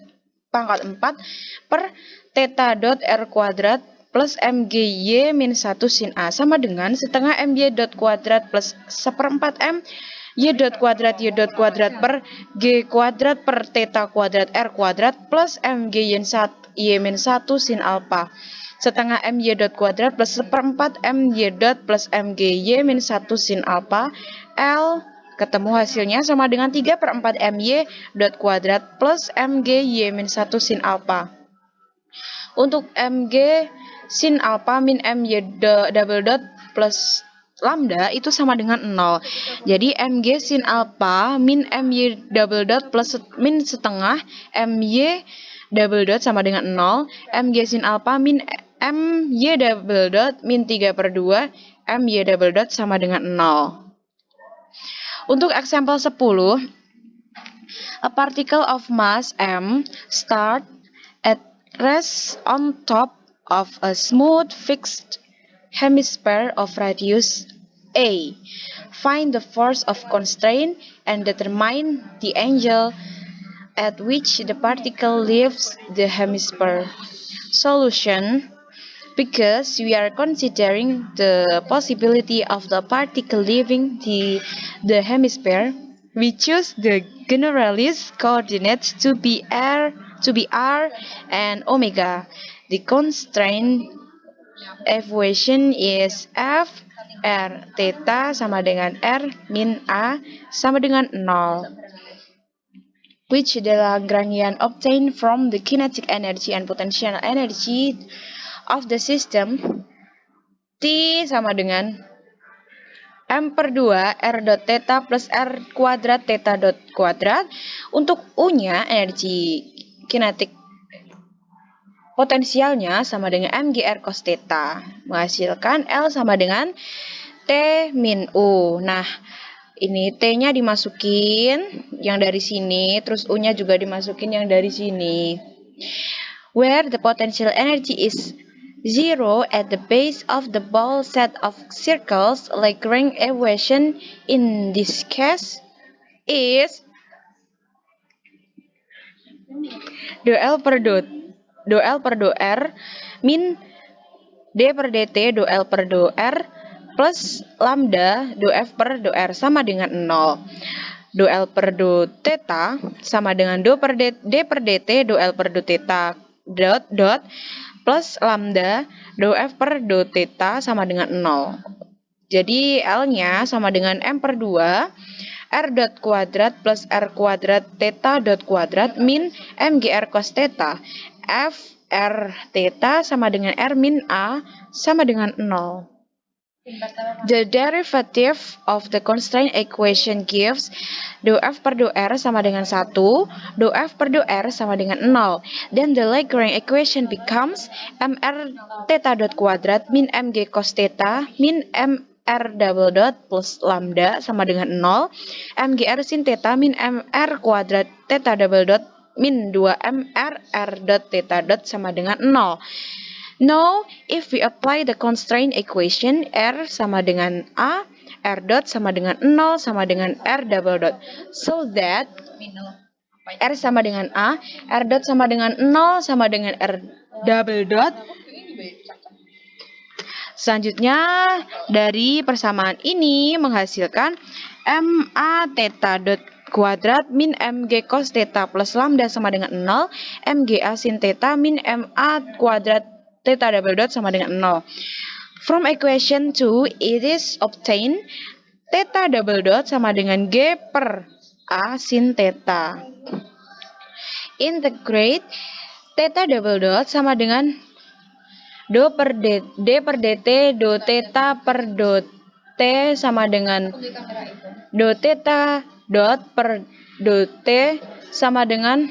pangkat 4 per theta dot R kuadrat plus MG Y min 1 sin A sama dengan setengah MY dot kuadrat plus 1/4 M Y dot kuadrat per G kuadrat per theta kuadrat R kuadrat plus MG Y min 1 sin alpha setengah MY dot kuadrat plus seperempat MY dot plus MGY min 1 sin alpha L ketemu hasilnya sama dengan 3/4 MY dot kuadrat plus MGY min 1 sin alpha. Untuk MG sin alpha min MY double dot plus lambda itu sama dengan 0. Jadi MG sin alpha min MY double dot plus min setengah MY double dot sama dengan 0. MG sin alpha min MY double dot min 3/2 MY double dot sama dengan 0. Untuk example 10, a particle of mass m start at rest on top of a smooth fixed hemisphere of radius a. Find the force of constraint and determine the angle at which the particle leaves the hemisphere. Solution: because we are considering the possibility of the particle leaving the hemisphere, we choose the generalist coordinates to be r and omega. The constraint equation is f r theta sama dengan r min a sama dengan 0, which the Lagrangian obtained from the kinetic energy and potential energy of the system. T sama dengan M/2 R dot theta plus R kuadrat theta dot kuadrat. Untuk U-nya energi kinetik potensialnya sama dengan MGR cos theta, menghasilkan L sama dengan T min U. Nah, ini T-nya dimasukin yang dari sini, terus U-nya juga dimasukin yang dari sini. Where the potential energy is 0 at the base of the ball set of circles, Lagrange equation in this case is do L per do R min D per dt do L per do R plus lambda do F per do R sama dengan 0. Do L per do theta sama dengan D per dt do L per do theta dot plus lambda do F per do theta sama dengan 0. Jadi L-nya sama dengan M/2 R dot kuadrat plus R kuadrat theta dot kuadrat min MGR cos theta. F R theta sama dengan R min A sama dengan 0. The derivative of the constraint equation gives do F per do R sama dengan 1, do F per do R sama dengan 0. Then the Lagrange equation becomes MR theta dot kuadrat min MG cos theta min MR double dot plus lambda sama dengan 0. MGR sin theta min MR kuadrat theta double dot min 2MR R dot theta dot sama dengan 0. Now, if we apply the constraint equation, R sama dengan A, R dot sama dengan 0 sama dengan R double dot. So that R sama dengan A, R dot sama dengan 0 sama dengan R double dot. Selanjutnya, dari persamaan ini menghasilkan MA theta dot kuadrat min MG cos theta plus lambda sama dengan 0, MGA sin theta min MA kuadrat theta double dot sama dengan 0. From equation 2, it is obtained theta double dot sama dengan G per A sin theta. Integrate theta double dot sama dengan D per dt do theta per do t sama dengan do theta dot per do t sama dengan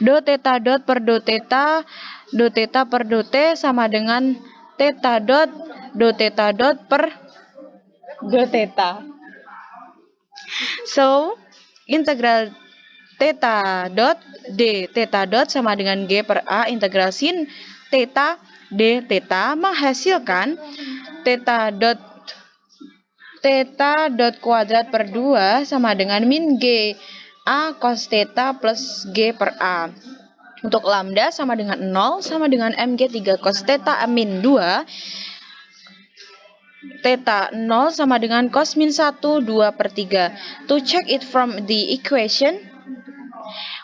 do theta dot per do theta per do t sama dengan theta dot do theta dot per do theta. So, integral theta dot d theta dot sama dengan G per A integral sin theta d theta menghasilkan theta dot kuadrat per 2 sama dengan min G A cos theta plus G per A. Untuk lambda sama dengan 0 sama dengan MG 3 cos theta min 2. Theta 0 sama dengan cos min 1 2/3. To check it from the equation,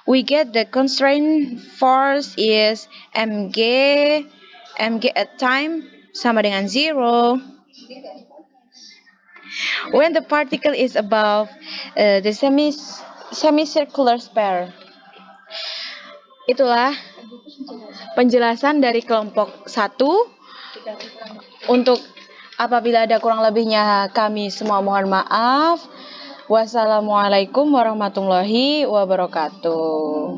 we get the constraint force is MG mg at time sama dengan 0. When the particle is above the semicircular sphere. Itulah penjelasan dari kelompok 1. Untuk apabila ada kurang lebihnya kami semua mohon maaf. Wassalamualaikum warahmatullahi wabarakatuh.